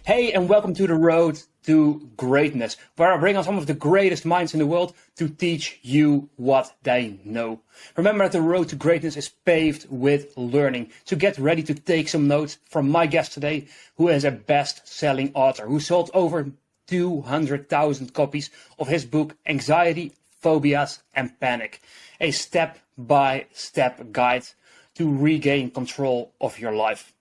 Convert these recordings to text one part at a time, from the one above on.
Hey, and welcome to the road to greatness, where I bring on some of the greatest minds in the world to teach you what they know. Remember that the road to greatness is paved with learning. So get ready to take some notes from my guest today, who is a best-selling author, who sold over 200,000 copies of his book, Anxiety, Phobias, and Panic, a step-by-step guide to regain control of your life.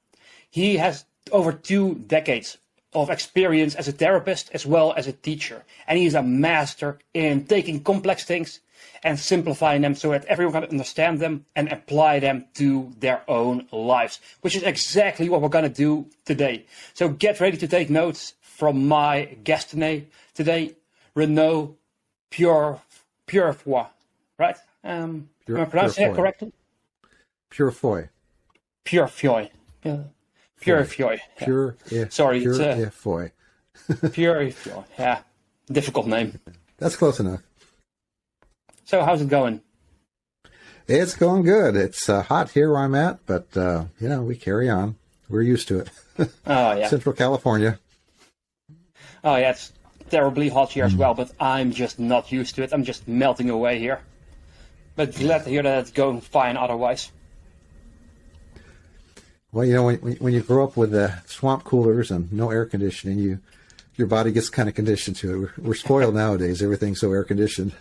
He has over 2 decades of experience as a therapist as well as a teacher. And he is a master in taking complex things and simplifying them so that everyone can understand them and apply them to their own lives, which is exactly what we're going to do today. So get ready to take notes from my guest today, Reneau Peurifoy, right? Am I pronouncing it correctly? Peurifoy. Peurifoy. Yeah. Peurifoy. Peurifoy. Peurifoy. Yeah. Difficult name. That's close enough. So how's it going? It's going good. It's hot here where I'm at, but, we carry on. We're used to it. Oh, yeah. Central California. Oh, yeah. It's terribly hot here as well, but I'm just not used to it. I'm just melting away here. But glad to hear that it's going fine otherwise. Well, when you grow up with swamp coolers and no air conditioning, your body gets kind of conditioned to it. We're spoiled nowadays. Everything's so air conditioned.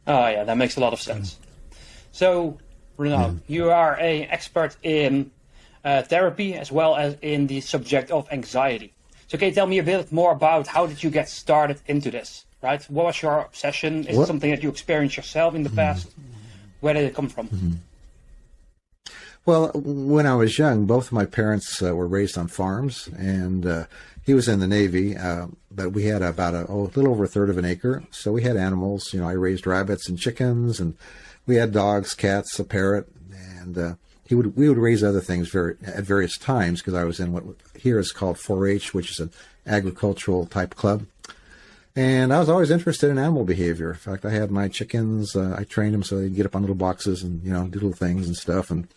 Oh, yeah, that makes a lot of sense. So, Reneau, you are an expert in therapy as well as in the subject of anxiety. So can you tell me a bit more about how did you get started into this, right? What was your obsession? Is it something that you experienced yourself in the past? Where did it come from? Well, when I was young, both of my parents were raised on farms, and he was in the Navy, but we had about a little over a third of an acre. So we had animals. I raised rabbits and chickens, and we had dogs, cats, a parrot, and we would raise other things at various times because I was in what here is called 4-H, which is an agricultural type club. And I was always interested in animal behavior. In fact, I had my chickens. I trained them so they'd get up on little boxes and do little things and stuff. And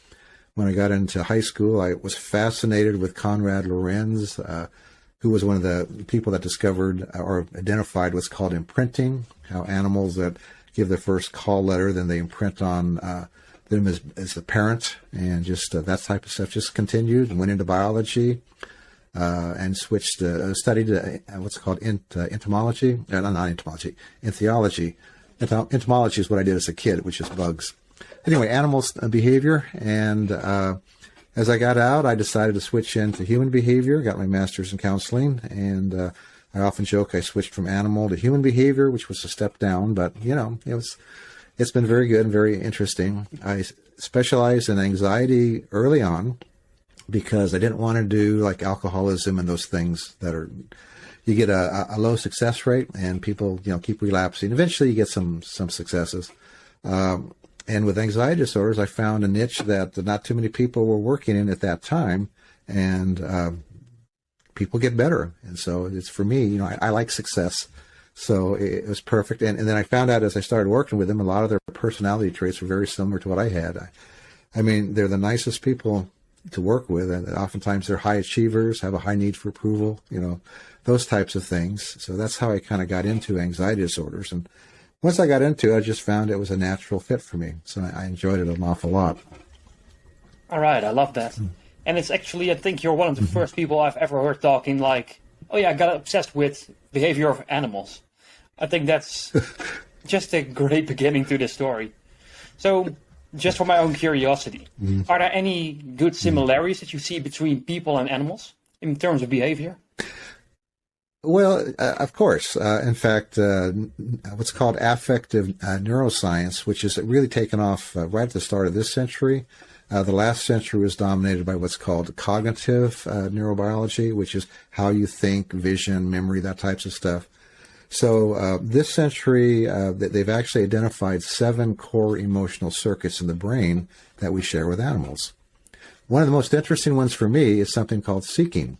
when I got into high school, I was fascinated with Konrad Lorenz, who was one of the people that discovered or identified what's called imprinting, how animals that give their first call letter, then they imprint on them as the parent, and just that type of stuff just continued and went into biology and switched, studied what's called entomology, not entomology, entheology. Entomology is what I did as a kid, which is bugs. Anyway, animals behavior, and as I got out, I decided to switch into human behavior, got my master's in counseling, and I often joke I switched from animal to human behavior, which was a step down, but, it's been very good and very interesting. I specialized in anxiety early on because I didn't want to do like alcoholism and those things that are, you get a low success rate and people, keep relapsing. Eventually you get some successes. And with anxiety disorders, I found a niche that not too many people were working in at that time, and people get better. And so it's for me, I like success. So it was perfect. And then I found out as I started working with them, a lot of their personality traits were very similar to what I had. I mean, they're the nicest people to work with, and oftentimes they're high achievers, have a high need for approval, those types of things. So that's how I kind of got into anxiety disorders. And once I got into it, I just found it was a natural fit for me. So I enjoyed it an awful lot. All right, I love that. And it's actually, I think you're one of the first people I've ever heard talking like, oh yeah, I got obsessed with behavior of animals. I think that's just a great beginning to this story. So, just for my own curiosity, are there any good similarities that you see between people and animals in terms of behavior? Well, of course. In fact, what's called affective neuroscience, which is really taken off right at the start of this century. The last century was dominated by what's called cognitive neurobiology, which is how you think, vision, memory, that types of stuff. So this century, they've actually identified 7 core emotional circuits in the brain that we share with animals. One of the most interesting ones for me is something called seeking.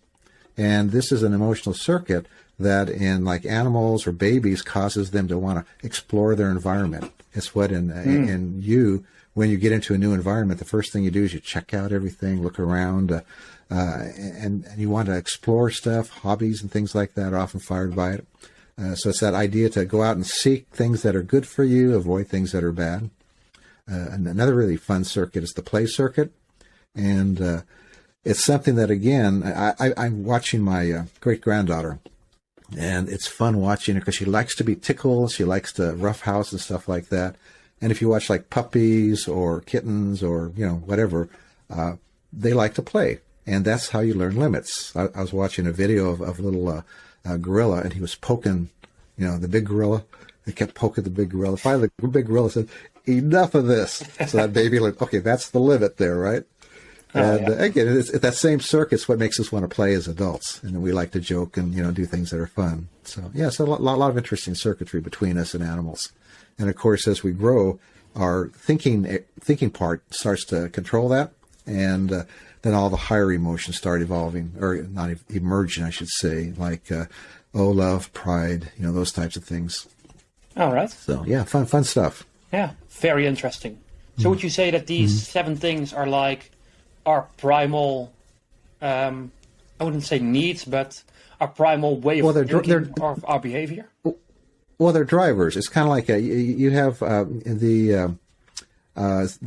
And this is an emotional circuit that in like animals or babies causes them to want to explore their environment. It's what in you, when you get into a new environment, the first thing you do is you check out everything, look around, and you want to explore stuff. Hobbies and things like that are often fired by it. So it's that idea to go out and seek things that are good for you, avoid things that are bad. And another really fun circuit is the play circuit. And it's something that, again, I'm watching my great-granddaughter. And it's fun watching her because she likes to be tickled. She likes to roughhouse and stuff like that. And if you watch like puppies or kittens or, whatever, they like to play. And that's how you learn limits. I was watching a video of a little gorilla, and he was poking, the big gorilla. He kept poking the big gorilla. Finally, the big gorilla said, "Enough of this." So that baby, okay, that's the limit there, right? And again, it's that same circuit's what makes us want to play as adults. And we like to joke and, do things that are fun. So, so a lot of interesting circuitry between us and animals. And, of course, as we grow, our thinking part starts to control that. And then all the higher emotions start evolving, or not emerging, I should say, like, love, pride, those types of things. All right. So, fun stuff. Yeah, very interesting. So would you say that these 7 things are like our primal, I wouldn't say needs, but our primal way of thinking or our behavior? Well, they're drivers. It's kind of like you have the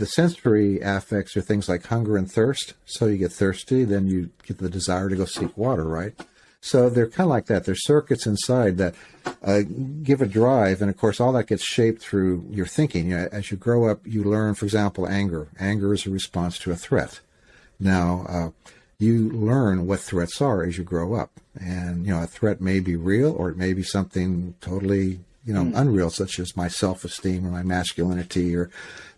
sensory affects are things like hunger and thirst. So you get thirsty, then you get the desire to go seek water, right? So they're kind of like that. There's circuits inside that give a drive, and of course all that gets shaped through your thinking. As you grow up, you learn, for example, anger. Anger is a response to a threat. Now, you learn what threats are as you grow up. And, a threat may be real, or it may be something totally, unreal, such as my self-esteem or my masculinity or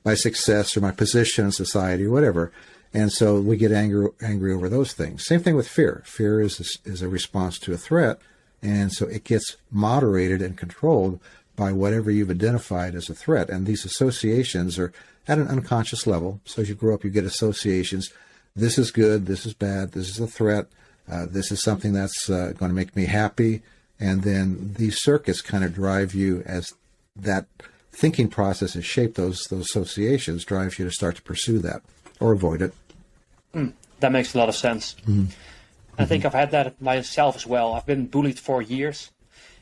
my success or my position in society or whatever. And so we get angry over those things. Same thing with fear. Fear is a response to a threat. And so it gets moderated and controlled by whatever you've identified as a threat. And these associations are at an unconscious level. So as you grow up, you get associations. This is good, this is bad, this is a threat, this is something that's going to make me happy. And then these circuits kind of drive you, as that thinking process has shaped those associations, drives you to start to pursue that or avoid it. That makes a lot of sense. Mm-hmm. I think I've had that myself as well. I've been bullied for years.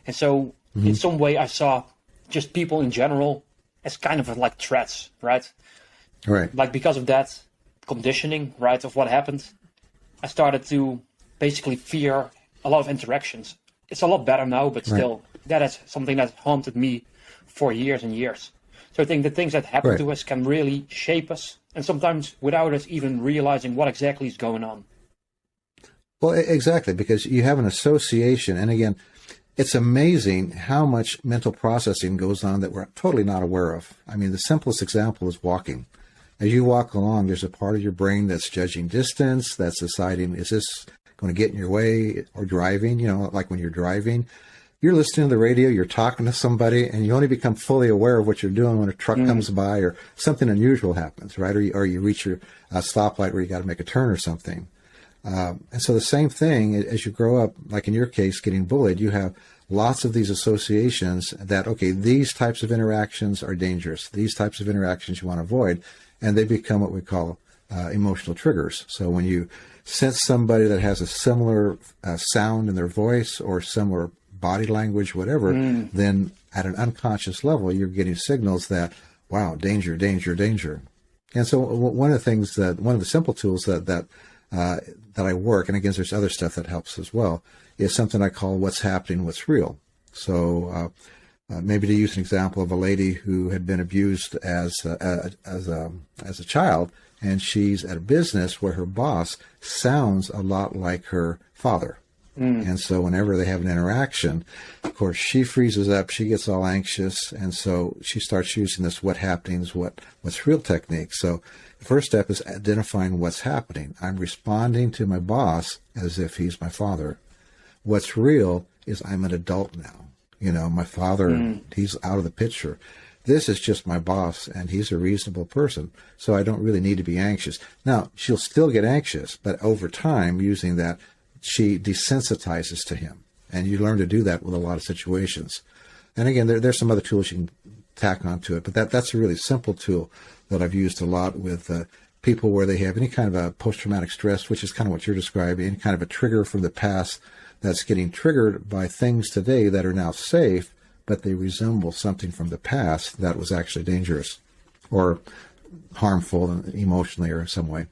And so in some way I saw just people in general as kind of like threats, right? Right. Like because of that conditioning, right, of what happened, I started to basically fear a lot of interactions. It's a lot better now, but still, that is something that haunted me for years and years. So I think the things that happen to us can really shape us, and sometimes without us even realizing what exactly is going on. Well, exactly, because you have an association, and again, it's amazing how much mental processing goes on that we're totally not aware of. I mean, the simplest example is walking. As you walk along, there's a part of your brain that's judging distance, that's deciding, is this going to get in your way, or driving, like when you're driving. You're listening to the radio, you're talking to somebody, and you only become fully aware of what you're doing when a truck comes by or something unusual happens, right? Or you reach your stoplight where you got to make a turn or something. And so the same thing, as you grow up, like in your case, getting bullied, you have lots of these associations that, okay, these types of interactions are dangerous. These types of interactions you want to avoid. And they become what we call emotional triggers. So when you sense somebody that has a similar sound in their voice or similar body language, whatever, then at an unconscious level, you're getting signals that, wow, danger, danger, danger. And so one of the simple tools that I work, and again, there's other stuff that helps as well, is something I call what's happening, what's real. So maybe to use an example of a lady who had been abused as a child, and she's at a business where her boss sounds a lot like her father. And so whenever they have an interaction, of course, she freezes up, she gets all anxious, and so she starts using this what happening's what's real technique. So the first step is identifying what's happening. I'm responding to my boss as if he's my father. What's real is I'm an adult now. My father, he's out of the picture. This is just my boss, and he's a reasonable person, so I don't really need to be anxious. Now, she'll still get anxious, but over time, using that, she desensitizes to him. And you learn to do that with a lot of situations. And again, there's some other tools you can tack onto it. But that's a really simple tool that I've used a lot with people where they have any kind of a post-traumatic stress, which is kind of what you're describing, any kind of a trigger from the past that's getting triggered by things today that are now safe, but they resemble something from the past that was actually dangerous or harmful emotionally or in some way.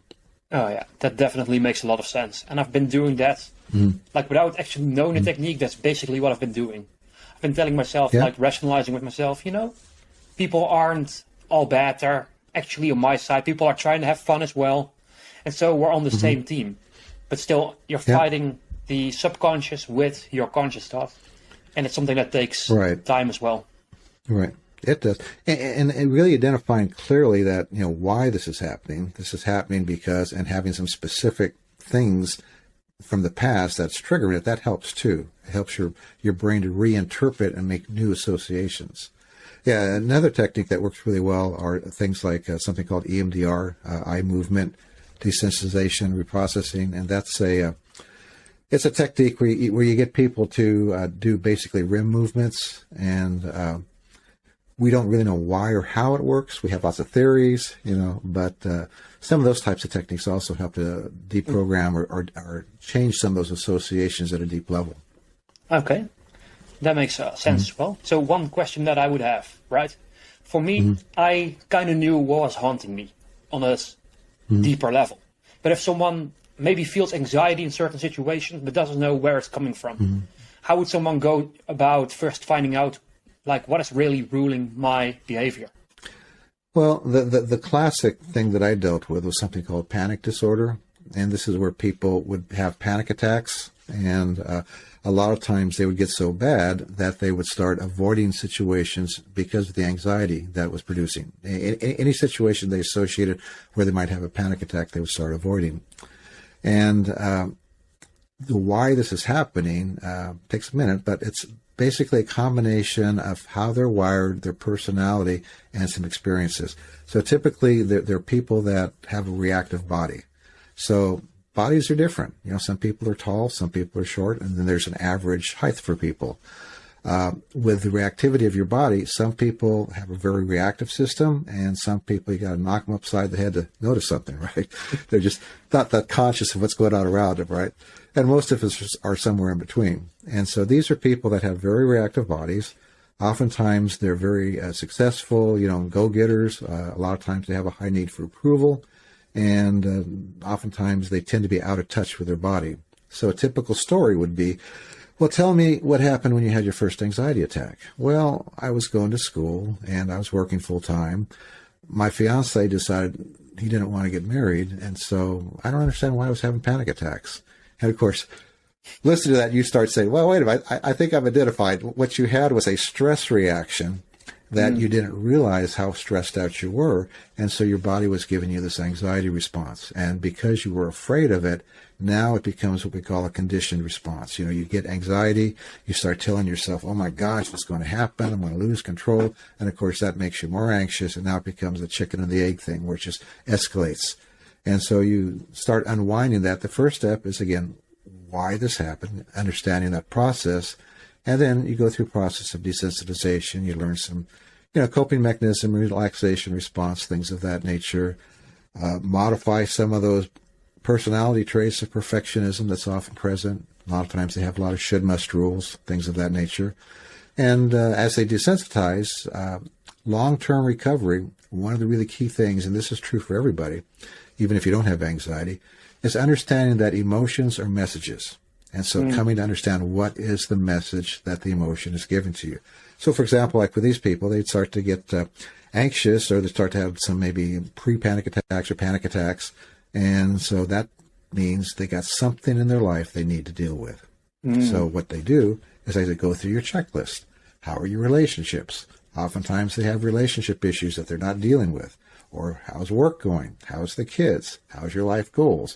Oh yeah, that definitely makes a lot of sense. And I've been doing that, like without actually knowing the technique. That's basically what I've been doing. I've been telling myself, like rationalizing with myself, people aren't all bad. They're actually on my side. People are trying to have fun as well. And so we're on the same team. But still, you're fighting the subconscious with your conscious thought. And it's something that takes time as well. Right. It does. And really identifying clearly that, why this is happening. This is happening because, and having some specific things from the past that's triggering it, that helps too. It helps your brain to reinterpret and make new associations. Yeah, another technique that works really well are things like something called EMDR, eye movement, desensitization, reprocessing, and that's it's a technique where you get people to do basically rim movements, and we don't really know why or how it works. We have lots of theories, but some of those types of techniques also help to deprogram or change some of those associations at a deep level. Okay. That makes sense as well. So one question that I would have, right? For me, I kind of knew what was haunting me on a deeper level. But if someone maybe feels anxiety in certain situations but doesn't know where it's coming from, how would someone go about first finding out, like, what is really ruling my behavior? Well, the classic thing that I dealt with was something called panic disorder. And this is where people would have panic attacks, and a lot of times they would get so bad that they would start avoiding situations because of the anxiety that was producing. Any situation they associated where they might have a panic attack, they would start avoiding. And the why this is happening takes a minute, but it's basically a combination of how they're wired, their personality, and some experiences. So typically they're people that have a reactive body. So bodies are different. Some people are tall, some people are short, and then there's an average height for people. With the reactivity of your body, some people have a very reactive system, and some people, you got to knock them upside the head to notice something, right? They're just not that conscious of what's going on around them, right? And most of us are somewhere in between. And so these are people that have very reactive bodies. Oftentimes, they're very successful, go-getters. A lot of times they have a high need for approval. And oftentimes they tend to be out of touch with their body. So a typical story would be, well, tell me what happened when you had your first anxiety attack. Well, I was going to school and I was working full time. My fiance decided he didn't want to get married. And so I don't understand why I was having panic attacks. And of course, listen to that, you start saying, well, wait a minute, I think I've identified what you had was a stress reaction that you didn't realize how stressed out you were. And so your body was giving you this anxiety response. And because you were afraid of it, now it becomes what we call a conditioned response. You get anxiety, you start telling yourself, oh my gosh, what's going to happen? I'm going to lose control. And of course, that makes you more anxious. And now it becomes the chicken and the egg thing, where it just escalates. And so you start unwinding that. The first step is, again, why this happened, understanding that process. And then you go through a process of desensitization. You learn some, coping mechanism, relaxation response, things of that nature. Modify some of those personality traits of perfectionism that's often present. A lot of times they have a lot of should, must rules, things of that nature. And as they desensitize, long-term recovery, one of the really key things, and this is true for everybody, even if you don't have anxiety, is understanding that emotions are messages. And so coming to understand what is the message that the emotion is giving to you. So, for example, like with these people, they'd start to get anxious, or they start to have some maybe pre-panic attacks or panic attacks. And so that means they got something in their life they need to deal with. So what they do is they go through your checklist. How are your relationships? Oftentimes they have relationship issues that they're not dealing with. Or how's work going? How's the kids? How's your life goals?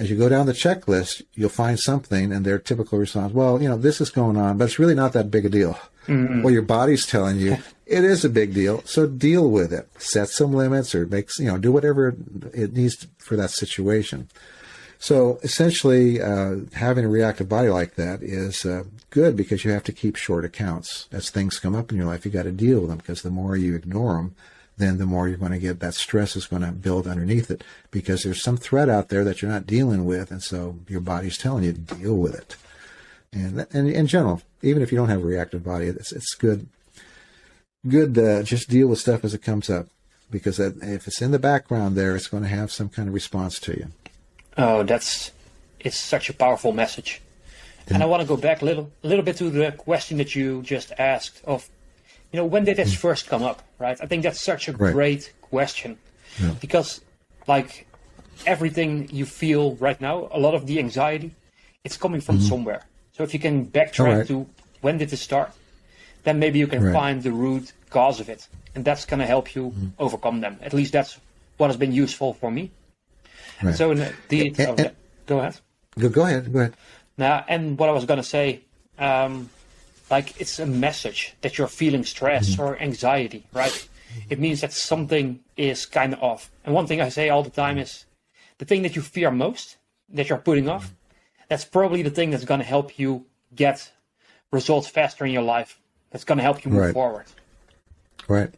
As you go down the checklist, you'll find something, and their typical response, well, this is going on, but it's really not that big a deal. Well, your body's telling you it is a big deal, so deal with it. Set some limits, or do whatever it needs for that situation. So essentially, having a reactive body like that is good because you have to keep short accounts. As things come up in your life, you got to deal with them, because the more you ignore them, then the more you're going to get, that stress is going to build underneath it, because there's some threat out there that you're not dealing with, and so your body's telling you to deal with it. And in general, even if you don't have a reactive body, it's good just deal with stuff as it comes up, because if it's in the background there, it's going to have some kind of response to you. Oh, it's such a powerful message. Yeah. And I want to go back a little bit to the question that you just asked of, when did this first come up, right? I think that's such a great question, because like everything you feel right now, a lot of the anxiety, it's coming from somewhere. So if you can backtrack to when did it start, then maybe you can find the root cause of it. And that's going to help you overcome them. At least that's what has been useful for me. Right. So go ahead. Go ahead. Now, and what I was going to say, like it's a message that you're feeling stress or anxiety, right? It means that something is kind of off. And one thing I say all the time is the thing that you fear most, that you're putting off, that's probably the thing that's going to help you get results faster in your life. That's going to help you move forward. Right.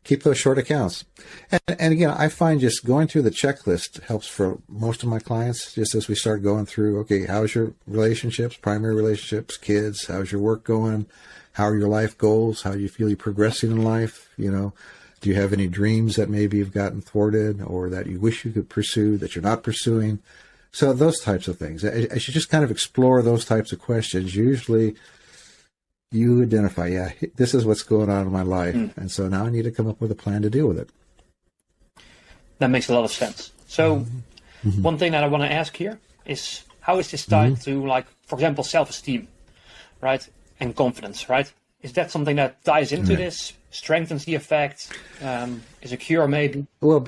Keep those short accounts. And again, I find just going through the checklist helps for most of my clients, just as we start going through, okay, how's your relationships, primary relationships, kids, how's your work going? How are your life goals? How do you feel you're progressing in life? Do you have any dreams that maybe you've gotten thwarted or that you wish you could pursue that you're not pursuing? So those types of things. As you just kind of explore those types of questions, usually you identify, this is what's going on in my life. And so now I need to come up with a plan to deal with it. That makes a lot of sense. So one thing that I want to ask here is, how is this tied to, like, for example, self-esteem, right? And confidence, right? Is that something that ties into this, strengthens the effect, is a cure maybe? Well,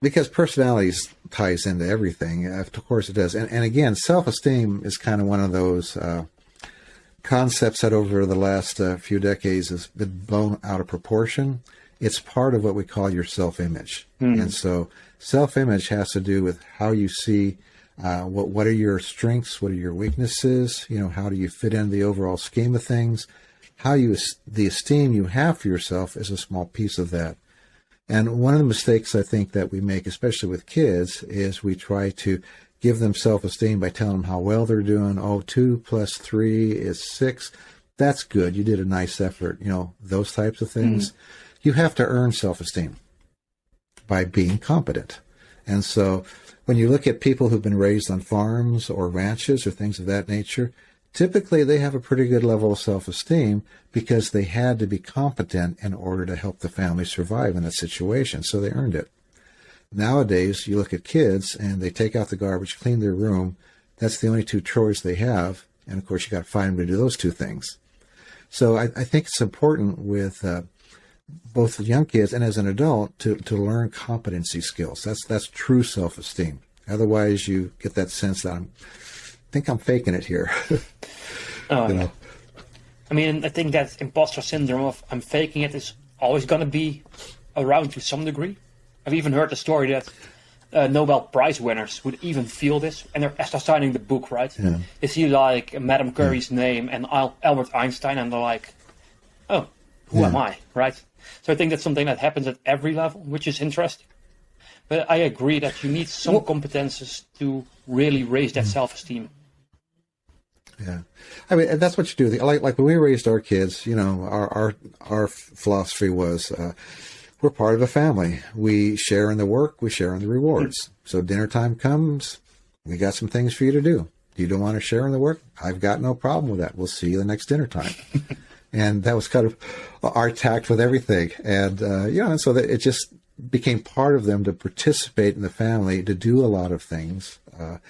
because personality ties into everything, of course it does. And again, self-esteem is kind of one of those concepts that over the last few decades has been blown out of proportion. It's part of what we call your self-image. And so self-image has to do with how you see what are your strengths, what are your weaknesses, how do you fit in the overall scheme of things, the esteem you have for yourself is a small piece of that. And one of the mistakes I think that we make, especially with kids, is we try to give them self-esteem by telling them how well they're doing. 2 + 3 is 6. That's good. You did a nice effort. Those types of things. You have to earn self-esteem by being competent. And so when you look at people who've been raised on farms or ranches or things of that nature, typically they have a pretty good level of self-esteem because they had to be competent in order to help the family survive in that situation. So they earned it. Nowadays, you look at kids and they take out the garbage, clean their room. That's the only 2 chores they have. And of course, you got to find them to do those 2 things. So I think it's important with both the young kids and as an adult to learn competency skills. That's true self-esteem. Otherwise, you get that sense that I think I'm faking it here. I mean, I think that imposter syndrome of I'm faking it is always going to be around to some degree. I've even heard the story that Nobel Prize winners would even feel this, and they're after signing the book, right? Yeah. They see like Madame Curie's name and Albert Einstein, and they're like, "Oh, who am I?" Right? So I think that's something that happens at every level, which is interesting. But I agree that you need some competences to really raise that self-esteem. Yeah, I mean, that's what you do. Like when we raised our kids, our philosophy was. We're part of a family. We share in the work. We share in the rewards. So dinner time comes. We got some things for you to do. You don't want to share in the work? I've got no problem with that. We'll see you the next dinner time. And that was kind of our tact with everything. And, and so that it just became part of them to participate in the family, to do a lot of things. I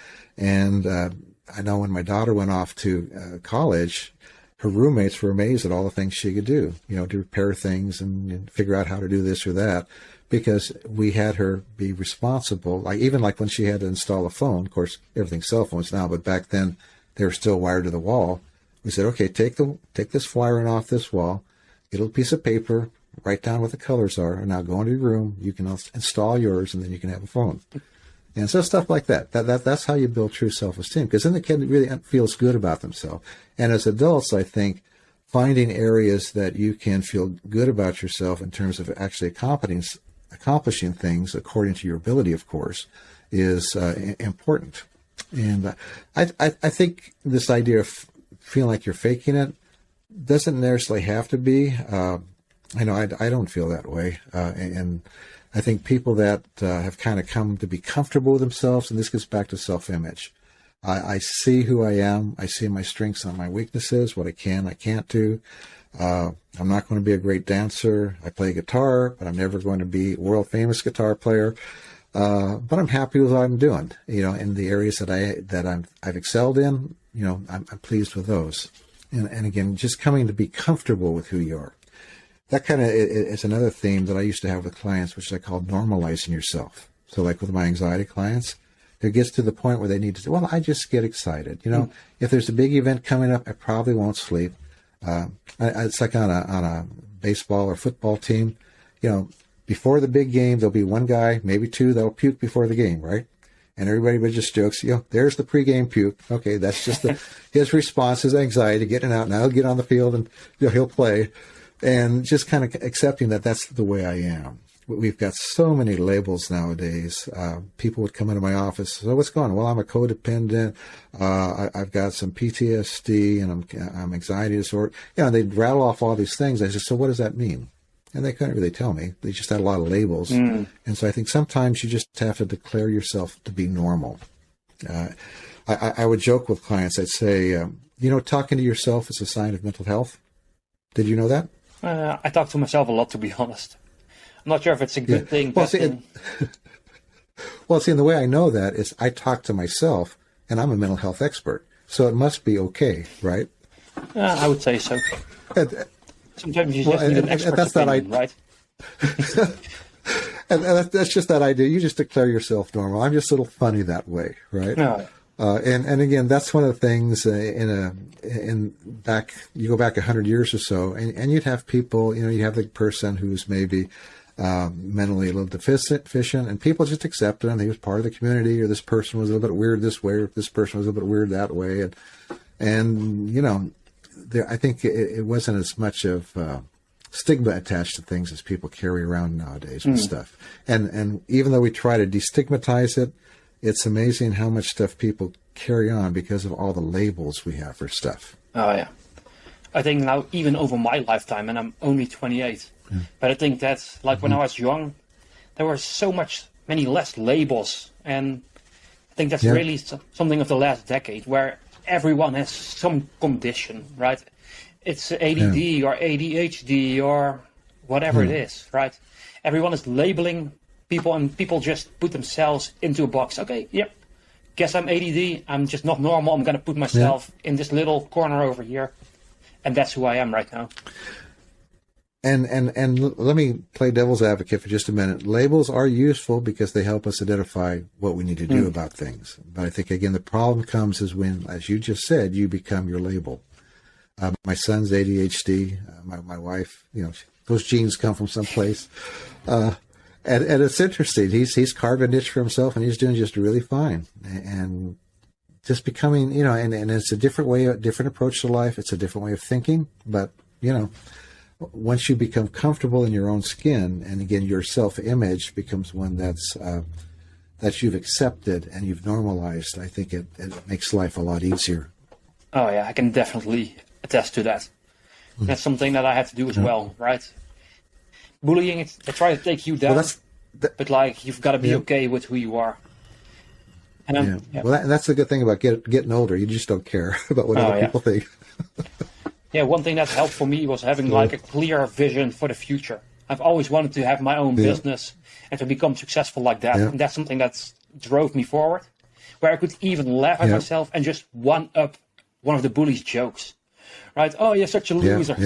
know when my daughter went off to college, her roommates were amazed at all the things she could do, to repair things and figure out how to do this or that, because we had her be responsible. Even when she had to install a phone, of course, everything's cell phones now, but back then they were still wired to the wall. We said, okay, take this wiring off this wall, get a little piece of paper, write down what the colors are, and now go into your room. You can install yours, and then you can have a phone. And so stuff like that's how you build true self-esteem, because then the kid really feels good about themselves. And as adults, I think finding areas that you can feel good about yourself in terms of actually accomplishing things according to your ability, of course, is important. And I think this idea of feeling like you're faking it doesn't necessarily have to be. I know I don't feel that way. And I think people that have kind of come to be comfortable with themselves, and this gets back to self-image. I see who I am. I see my strengths and my weaknesses, what I can't do. I'm not going to be a great dancer. I play guitar, but I'm never going to be a world famous guitar player. But I'm happy with what I'm doing. In the areas that I've excelled in, I'm pleased with those. And again, just coming to be comfortable with who you are. That kind of is another theme that I used to have with clients, which I call normalizing yourself. So like with my anxiety clients, it gets to the point where they need to say, well, I just get excited. If there's a big event coming up, I probably won't sleep. It's like on a baseball or football team, before the big game, there'll be one guy, maybe two, that'll puke before the game, right? And everybody just jokes, there's the pregame puke. Okay, that's just his response, his anxiety, getting out. Now he'll get on the field and he'll play. And just kind of accepting that that's the way I am. We've got so many labels nowadays. People would come into my office. So what's going on? Well, I'm a codependent. I've got some PTSD and I'm anxiety disorder. They'd rattle off all these things. I said, so what does that mean? And they couldn't really tell me. They just had a lot of labels. And so I think sometimes you just have to declare yourself to be normal. I would joke with clients. I'd say, talking to yourself is a sign of mental health. Did you know that? I talk to myself a lot, to be honest. I'm not sure if it's a good thing. Well, and the way I know that is I talk to myself, and I'm a mental health expert. So it must be okay, right? I would say so. Sometimes you just need an expert's opinion, right? and that's just that idea. You just declare yourself normal. I'm just a little funny that way, right? No. And again, that's one of the things you go back 100 years or so, and you'd have people, you have the person who's maybe mentally a little deficient, and people just accepted him. He was part of the community, or this person was a little bit weird this way, or this person was a little bit weird that way. And I think it wasn't as much of stigma attached to things as people carry around nowadays with stuff. And even though we try to destigmatize it, it's amazing how much stuff people carry on because of all the labels we have for stuff. Oh, yeah. I think now, even over my lifetime, and I'm only 28, but I think that's like when I was young, there were many less labels. And I think that's really something of the last decade, where everyone has some condition, right? It's ADD or ADHD or whatever it is, right? Everyone is labeling people, and people just put themselves into a box. Okay, guess I'm ADD. I'm just not normal. I'm going to put myself in this little corner over here. And that's who I am right now. And let me play devil's advocate for just a minute. Labels are useful because they help us identify what we need to do about things. But I think, again, the problem comes is when, as you just said, you become your label. My son's ADHD. My wife, those genes come from someplace. And it's interesting. He's carved a niche for himself, and he's doing just really fine. And just becoming, and it's a different approach to life. It's a different way of thinking. But, once you become comfortable in your own skin, and again, your self-image becomes one that you've accepted and you've normalized, I think it makes life a lot easier. Oh, yeah, I can definitely attest to that. That's something that I have to do as well, right? Bullying, they try to take you down, but you've got to be okay with who you are. And well, that's the good thing about getting older. You just don't care about what other people think. One thing that helped for me was having a clear vision for the future. I've always wanted to have my own business and to become successful like that. And that's something that drove me forward, where I could even laugh at myself and just one-up one of the bully's jokes. Right? Oh, you're such a loser.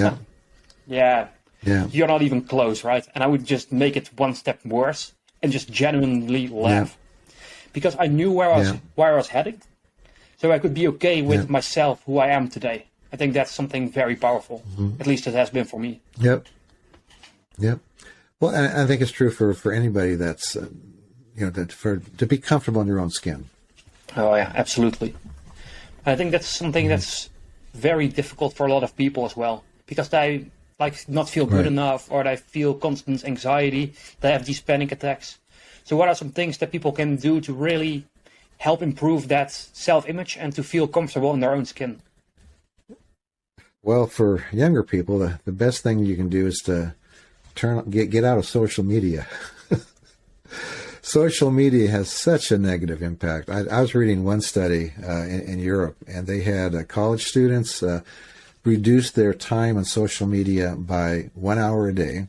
You're not even close, right? And I would just make it one step worse and just genuinely laugh. Because I knew where I was heading. So I could be okay with myself, who I am today. I think that's something very powerful. At least it has been for me. Yep. Well, and I think it's true for anybody that's to be comfortable in your own skin. Oh yeah, absolutely. I think that's something that's very difficult for a lot of people as well, because they not feel good enough, or they feel constant anxiety. They have these panic attacks. So what are some things that people can do to really help improve that self-image and to feel comfortable in their own skin? Well, for younger people, the best thing you can do is to get out of social media. Social media has such a negative impact. I was reading one study in Europe, and they had college students reduce their time on social media by 1 hour a day,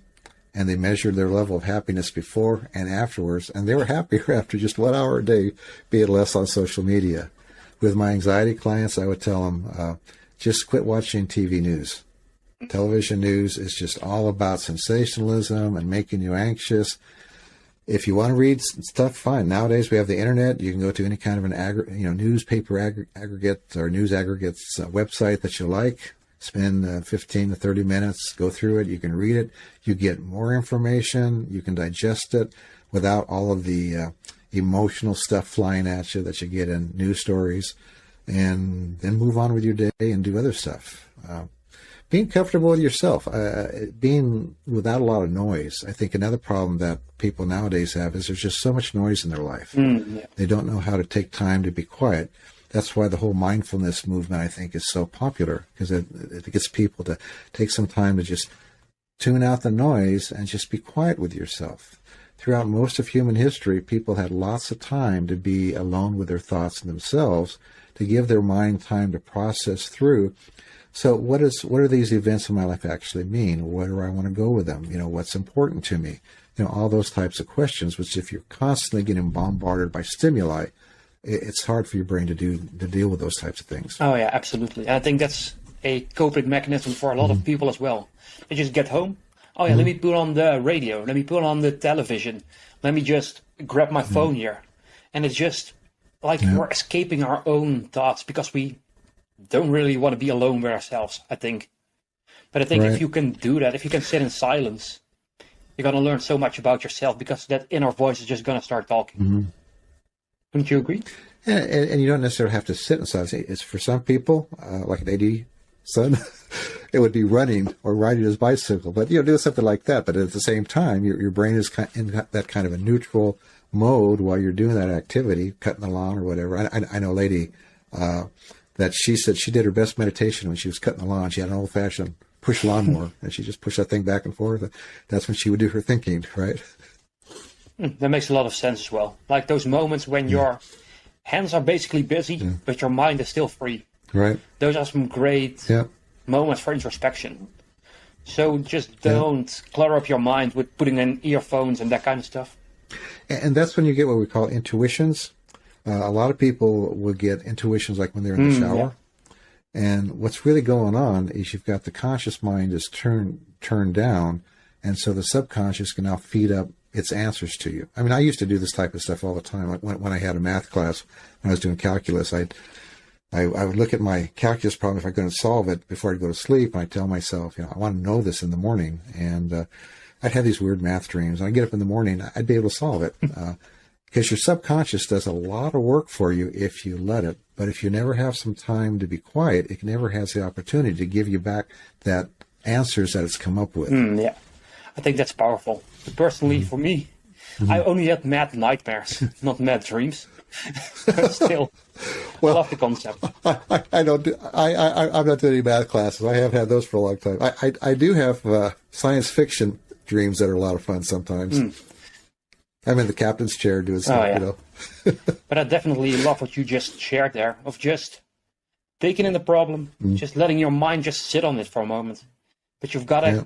and they measured their level of happiness before and afterwards, and they were happier after just 1 hour a day being less on social media. With my anxiety clients, I would tell them, just quit watching TV news. Television news is just all about sensationalism and making you anxious. If you want to read stuff, fine. Nowadays we have the internet. You can go to any kind of an newspaper aggregate or news aggregates website that you like. Spend 15 to 30 minutes, go through it. You can read it. You get more information. You can digest it without all of the emotional stuff flying at you that you get in news stories, and then move on with your day and do other stuff. Being comfortable with yourself, being without a lot of noise. I think another problem that people nowadays have is there's just so much noise in their life. They don't know how to take time to be quiet. That's why the whole mindfulness movement, I think, is so popular, because it gets people to take some time to just tune out the noise and just be quiet with yourself. Throughout most of human history, people had lots of time to be alone with their thoughts and themselves, to give their mind time to process through. So what do these events in my life actually mean? Where do I want to go with them? What's important to me? All those types of questions, which if you're constantly getting bombarded by stimuli, it's hard for your brain to deal with those types of things. Oh yeah, absolutely. I think that's a coping mechanism for a lot of people as well. They just get home. Oh yeah, let me put on the radio. Let me put on the television. Let me just grab my phone here. And it's just like we're escaping our own thoughts, because we don't really want to be alone with ourselves, I think. But I think if you can do that, if you can sit in silence, you're going to learn so much about yourself, because that inner voice is just going to start talking. Wouldn't you agree? Yeah, and you don't necessarily have to sit in silence. It's for some people, like an AD son, it would be running or riding his bicycle. But, do something like that. But at the same time, your brain is in that kind of a neutral mode while you're doing that activity, cutting the lawn or whatever. I know a lady that she said she did her best meditation when she was cutting the lawn. She had an old-fashioned push lawnmower, and she just pushed that thing back and forth. That's when she would do her thinking, right? That makes a lot of sense as well. Like those moments when your hands are basically busy, but your mind is still free. Right. Those are some great moments for introspection. So just don't clutter up your mind with putting in earphones and that kind of stuff. And that's when you get what we call intuitions. A lot of people will get intuitions like when they're in the shower. And what's really going on is you've got the conscious mind is turned down, and so the subconscious can now feed up its answers to you. I mean, I used to do this type of stuff all the time. Like when I had a math class, when I was doing calculus, I would look at my calculus problem if I couldn't solve it before I'd go to sleep, and I'd tell myself, I want to know this in the morning. And I'd have these weird math dreams. And I'd get up in the morning, I'd be able to solve it. Because your subconscious does a lot of work for you if you let it. But if you never have some time to be quiet, it never has the opportunity to give you back that answers that it's come up with. I think that's powerful. But personally, for me, I only had mad nightmares, not mad dreams. But still, I love the concept. I'm not doing any math classes. I have had those for a long time. I do have science fiction dreams that are a lot of fun sometimes. I'm in the captain's chair doing stuff, But I definitely love what you just shared there, of just taking in the problem, just letting your mind just sit on it for a moment. But you've got to,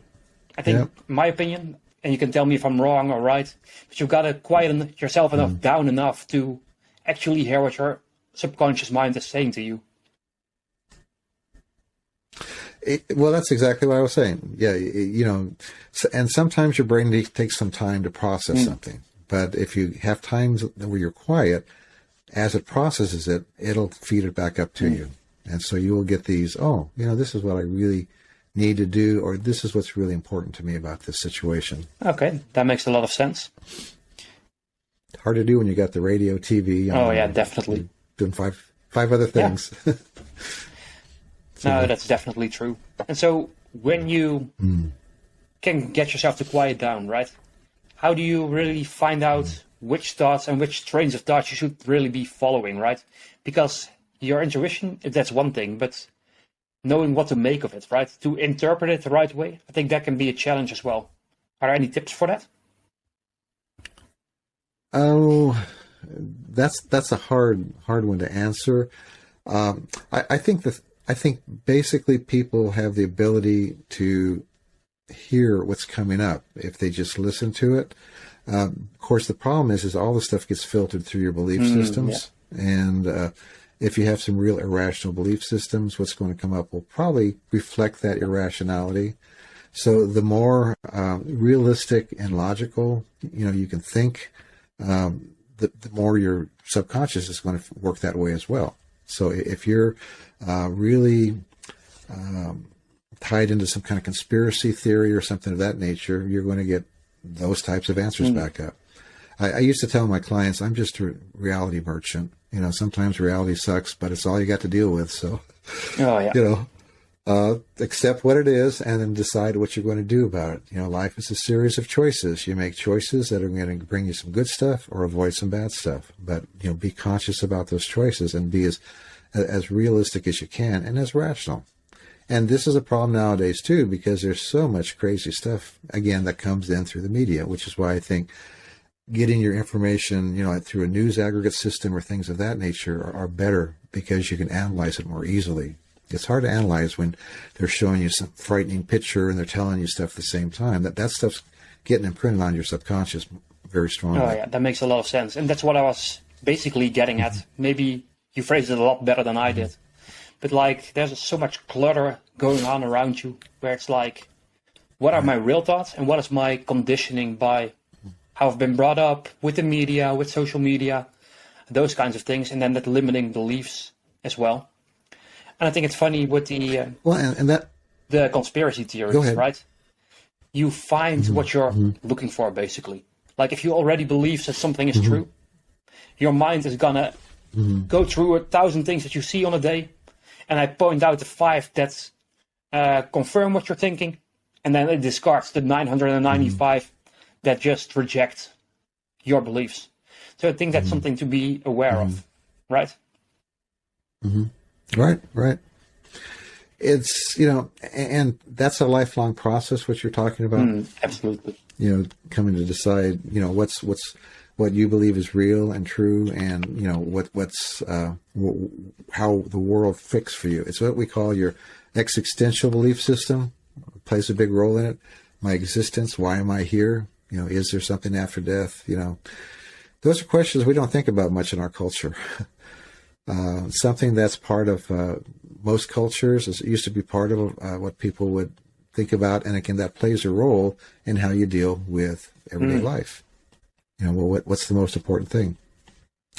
I think, my opinion, and you can tell me if I'm wrong or right, but you've got to quiet yourself enough down enough to actually hear what your subconscious mind is saying to you. Well, that's exactly what I was saying. Yeah, and sometimes your brain takes some time to process something. But if you have times where you're quiet, as it processes it, it'll feed it back up to you. And so you will get these, this is what I really need to do, or this is what's really important to me about this situation. Okay, that makes a lot of sense. Hard to do when you got the radio, TV. Oh yeah, definitely. Doing five other things. Yeah. No, that's definitely true. And so when you can get yourself to quiet down, right? How do you really find out which thoughts and which trains of thought you should really be following, right? Because your intuition, that's one thing, but knowing what to make of it, right? To interpret it the right way, I think that can be a challenge as well. Are there any tips for that? Oh, that's a hard one to answer. I think basically people have the ability to hear what's coming up if they just listen to it. Of course, the problem is all the stuff gets filtered through your belief systems, and if you have some real irrational belief systems, what's going to come up will probably reflect that irrationality. So the more realistic and logical, you can think, the more your subconscious is going to work that way as well. So if you're really tied into some kind of conspiracy theory or something of that nature, you're going to get those types of answers back up. I used to tell my clients, I'm just a reality merchant. Sometimes reality sucks, but it's all you got to deal with. So, accept what it is and then decide what you're going to do about it. Life is a series of choices. You make choices that are going to bring you some good stuff or avoid some bad stuff. But, be conscious about those choices and be as realistic as you can and as rational. And this is a problem nowadays, too, because there's so much crazy stuff, again, that comes in through the media, which is why I think getting your information, through a news aggregate system or things of that nature are better because you can analyze it more easily. It's hard to analyze when they're showing you some frightening picture and they're telling you stuff at the same time. That stuff's getting imprinted on your subconscious very strongly. Oh, yeah, that makes a lot of sense. And that's what I was basically getting at. Maybe you phrased it a lot better than I did. But there's so much clutter going on around you where it's what are my real thoughts and what is my conditioning by how I've been brought up with the media, with social media, those kinds of things, and then that limiting beliefs as well. And I think it's funny with the conspiracy theories, right? You find what you're looking for, basically. If you already believe that something is true, your mind is gonna go through 1,000 things that you see on a day, and I point out the 5 that confirm what you're thinking, and then it discards the 995 that just reject your beliefs. So I think that's something to be aware of, right? Right. It's, and that's a lifelong process, what you're talking about. Absolutely. Coming to decide, what you believe is real and true, and, what's how the world fits for you. It's what we call your existential belief system. It plays a big role in it. My existence, why am I here? Is there something after death? Those are questions we don't think about much in our culture. Something that's part of most cultures. It used to be part of what people would think about, and again, that plays a role in how you deal with everyday life. What's the most important thing?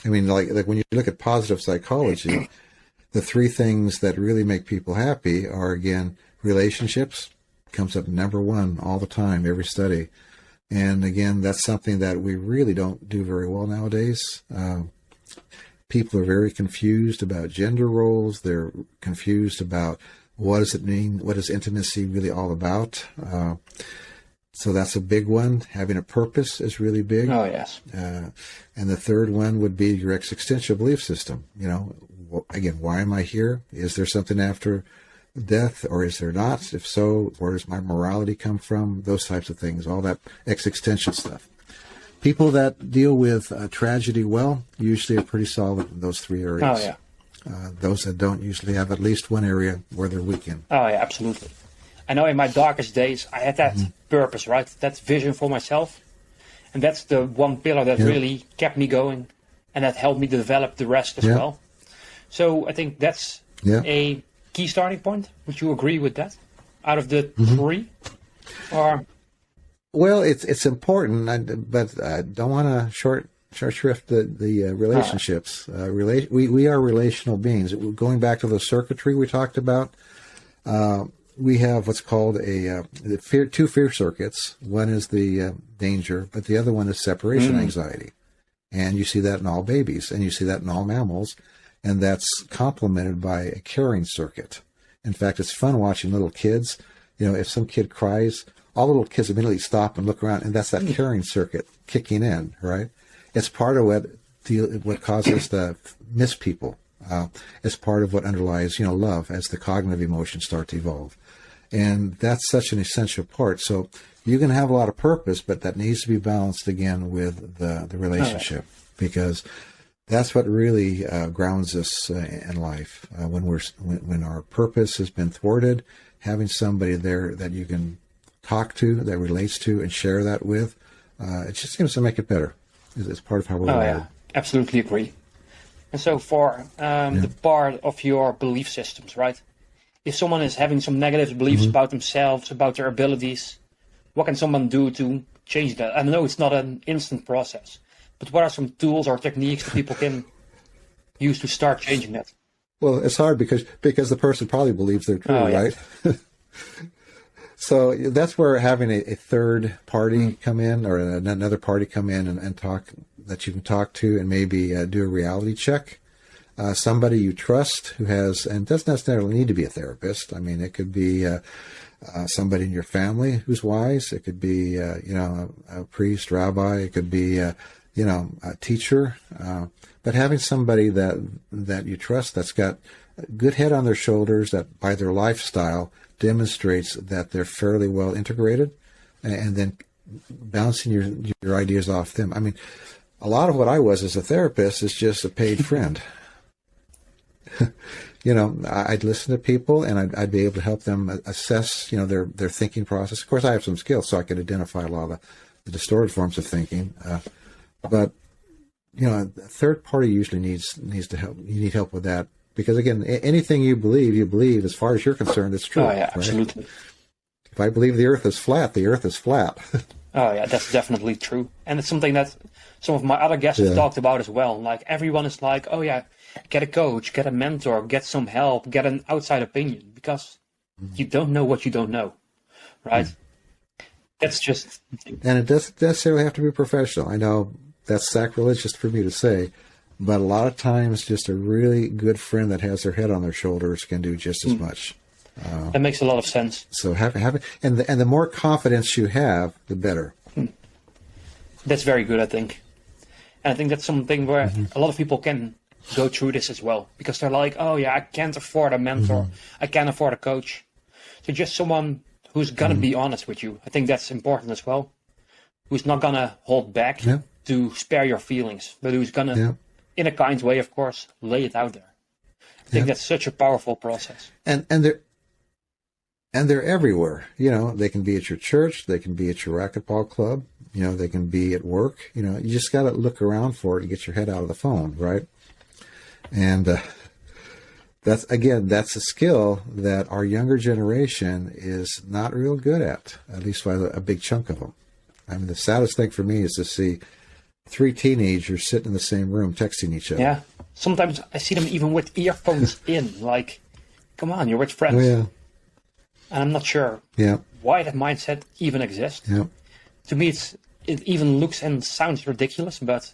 I mean, like when you look at positive psychology, the 3 things that really make people happy are, again, relationships. Comes up number 1 all the time, every study. And again, that's something that we really don't do very well nowadays. People are very confused about gender roles. They're confused about what does it mean? What is intimacy really all about? So that's a big one. Having a purpose is really big. Oh, yes. And the third one would be your existential belief system. Again, why am I here? Is there something after death, or is there not? If so, where does my morality come from? Those types of things, all that existential stuff. People that deal with tragedy well usually are pretty solid in those 3 areas. Oh, yeah. Those that don't usually have at least one area where they're weak in. Oh, yeah, absolutely. I know in my darkest days, I had that purpose, right? That vision for myself. And that's the one pillar that really kept me going, and that helped me develop the rest as well. So I think that's a key starting point. Would you agree with that? Out of the 3? Or... Well, it's important, but I don't want to short shrift the relationships. We are relational beings. Going back to the circuitry we talked about, we have what's called two fear circuits. One is the danger, but the other one is separation anxiety. And you see that in all babies, and you see that in all mammals, and that's complemented by a caring circuit. In fact, it's fun watching little kids. If some kid cries, all little kids immediately stop and look around, and that's that caring circuit kicking in, right? It's part of what causes us to miss people. It's part of what underlies, love as the cognitive emotions start to evolve. And that's such an essential part. So you can have a lot of purpose, but that needs to be balanced again with the relationship, because that's what really grounds us in life. When our purpose has been thwarted, having somebody there that you can talk to, that relates to, and share that with, it just seems to make it better. It's part of how we're wired. Yeah, absolutely agree. And so for the part of your belief systems, right? If someone is having some negative beliefs about themselves, about their abilities, what can someone do to change that? I know it's not an instant process, but what are some tools or techniques that people can use to start changing that? Well, it's hard because the person probably believes they're true, right? So that's where having a third party come in, or another party come in and talk, that you can talk to, and maybe do a reality check. Somebody you trust who has, and doesn't necessarily need to be a therapist. I mean, it could be somebody in your family who's wise. It could be, a priest, rabbi. It could be, a teacher. But having somebody that you trust, that's got a good head on their shoulders, that by their lifestyle demonstrates that they're fairly well integrated, and then bouncing your ideas off them. I mean, a lot of what I was as a therapist is just a paid friend. I'd listen to people, and I'd be able to help them assess, their thinking process. Of course, I have some skills, so I could identify a lot of the distorted forms of thinking. But a third party usually needs to help. You need help with that, because again, anything you believe, as far as you're concerned, it's true. Oh yeah, right? absolutely. If I believe the Earth is flat, the Earth is flat. Oh yeah, that's definitely true, and it's something that some of my other guests have talked about as well. Like, everyone is like, oh yeah, get a coach, get a mentor, get some help, get an outside opinion, because you don't know what you don't know, right? That's just... And it doesn't necessarily have to be professional. I know that's sacrilegious for me to say, but a lot of times just a really good friend that has their head on their shoulders can do just as much. That makes a lot of sense. So and the more confidence you have, the better. That's very good, I think. And I think that's something where a lot of people can go through this as well, because they're like, oh yeah, I can't afford a mentor, I can't afford a coach. So just someone who's gonna be honest with you. I think that's important as well. Who's not gonna hold back to spare your feelings, but who's gonna, in a kind way, of course, lay it out there. I think that's such a powerful process. And they're everywhere. They can be at your church, they can be at your racquetball club, they can be at work. You just got to look around for it and get your head out of the phone, right? And that's a skill that our younger generation is not real good at least by a big chunk of them. I mean, the saddest thing for me is to see 3 teenagers sitting in the same room texting each other. Yeah. Sometimes I see them even with earphones in, like, come on, you're with friends. Oh, yeah. And I'm not sure why that mindset even exists. Yeah. To me, it even looks and sounds ridiculous, but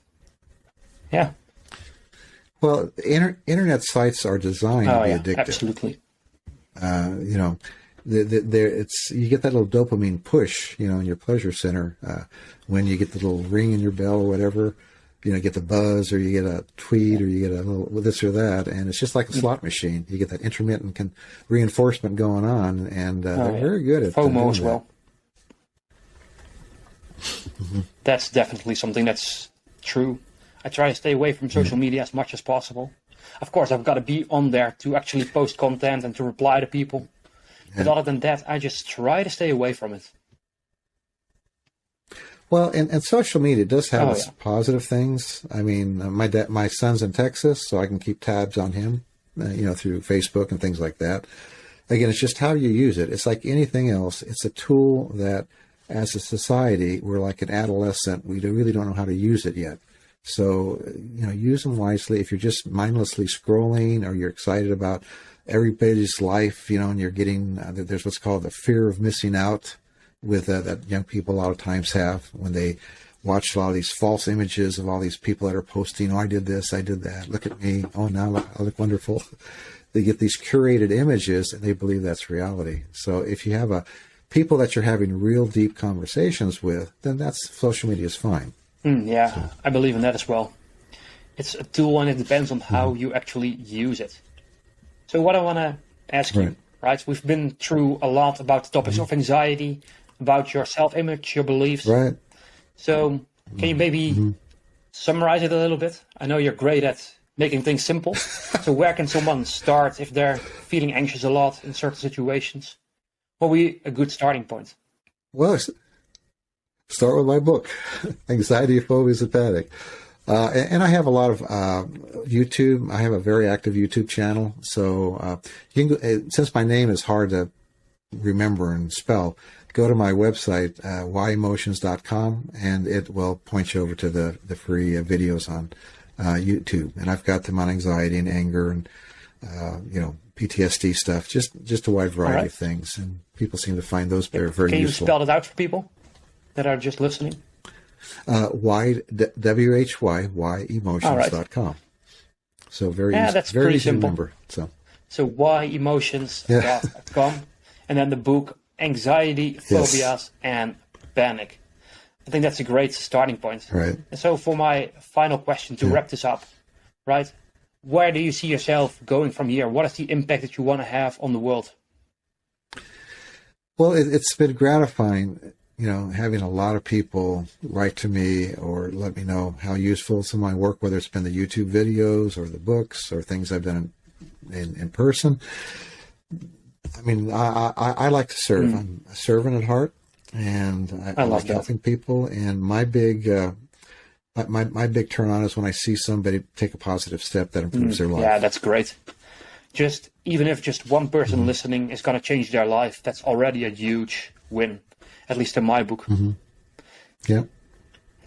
yeah. Well, internet sites are designed to be addictive. Absolutely. You get that little dopamine push, in your pleasure center when you get the little ring in your bell or whatever. Get the buzz, or you get a tweet, or you get a little this or that, and it's just like a slot machine. You get that intermittent reinforcement going on, and they're very good at FOMO as well. That's definitely something that's true. I try to stay away from social media as much as possible. Of course, I've got to be on there to actually post content and to reply to people. But other than that, I just try to stay away from it. Well, and social media does have its positive things. I mean, my son's in Texas, so I can keep tabs on him, through Facebook and things like that. Again, it's just how you use it. It's like anything else. It's a tool that, as a society, we're like an adolescent. We really don't know how to use it yet. So, use them wisely. If you're just mindlessly scrolling, or you're excited about everybody's life, and you're getting, there's what's called the fear of missing out with that young people a lot of times have when they watch a lot of these false images of all these people that are posting, oh, I did this, I did that, look at me, oh, now I look wonderful. They get these curated images and they believe that's reality. So if you have people that you're having real deep conversations with, then that's social media is fine. So. I believe in that as well. It's a tool and it depends on how you actually use it. So what I want to ask you, right? We've been through a lot about the topics of anxiety, about your self-image, your beliefs. Right. So can you maybe summarize it a little bit? I know you're great at making things simple. So where can someone start if they're feeling anxious a lot in certain situations? What would be a good starting point? Well, start with my book, Anxiety, Phobias, and Panic. And I have a lot of YouTube. I have a very active YouTube channel. So you can go, since my name is hard to remember and spell, go to my website, whyemotions.com, and it will point you over to the free videos on YouTube. And I've got them on anxiety and anger and, PTSD stuff, just a wide variety of things. And people seem to find those very useful. Can you spell it out for people that are just listening? whyemotions.com. So very easy, that's very pretty easy simple. to remember. So whyemotions.com. And then the book, Anxiety, Phobias, and Panic. I think that's a great starting point. Right. And so for my final question to wrap this up, right? Where do you see yourself going from here? What is the impact that you want to have on the world? Well, it's been gratifying, having a lot of people write to me or let me know how useful some of my work, whether it's been the YouTube videos or the books or things I've done in person. I mean, I like to serve. I'm a servant at heart, and I like helping people. And my big my big turn on is when I see somebody take a positive step that improves their life. Yeah, that's great. Even if just one person listening is going to change their life, that's already a huge win, at least in my book. Yeah.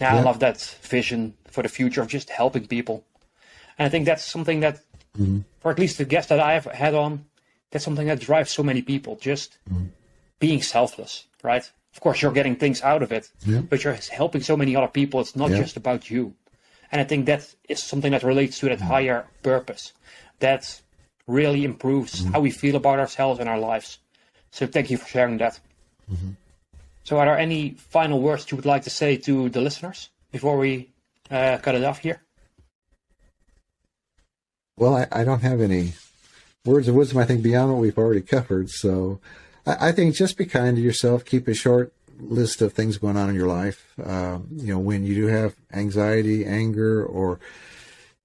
I love that vision for the future of just helping people. And I think that's something that, for at least the guests that I have had on, that's something that drives so many people, just being selfless, right? Of course, you're getting things out of it, but you're helping so many other people. It's not just about you. And I think that is something that relates to that higher purpose that really improves how we feel about ourselves and our lives. So thank you for sharing that. So are there any final words you would like to say to the listeners before we cut it off here? Well, I don't have any words of wisdom, I think, beyond what we've already covered. So I think just be kind to yourself. Keep a short list of things going on in your life. When you do have anxiety, anger, or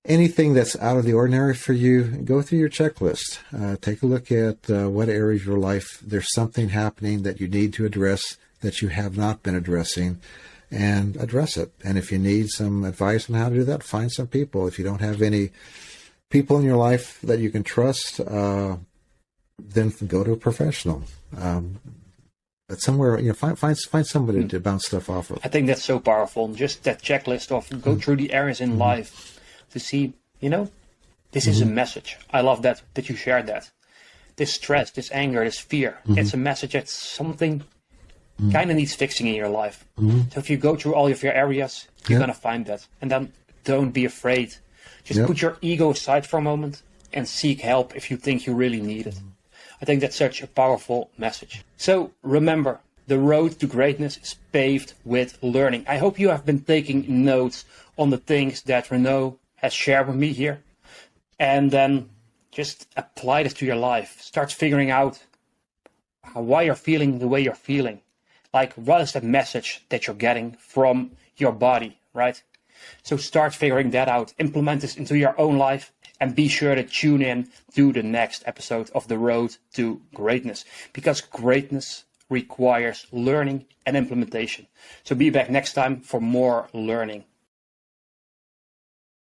anything that's out of the ordinary for you, go through your checklist. Take a look at what areas of your life there's something happening that you need to address that you have not been addressing, and address it. And if you need some advice on how to do that, find some people. If you don't have any people in your life that you can trust, then go to a professional. But somewhere, find somebody to bounce stuff off of. I think that's so powerful. Just that checklist of go through the areas in life to see, this is a message. I love that you shared that. This stress, this anger, this fear, it's a message that something kind of needs fixing in your life. So if you go through all of your areas, you're going to find that. And then don't be afraid. Just put your ego aside for a moment and seek help if you think you really need it. I think that's such a powerful message. So remember, the road to greatness is paved with learning. I hope you have been taking notes on the things that Reneau has shared with me here. And then just apply this to your life. Start figuring out why you're feeling the way you're feeling. Like, what is that message that you're getting from your body, right? So start figuring that out. Implement this into your own life. And be sure to tune in to the next episode of The Road to Greatness. Because greatness requires learning and implementation. So be back next time for more learning.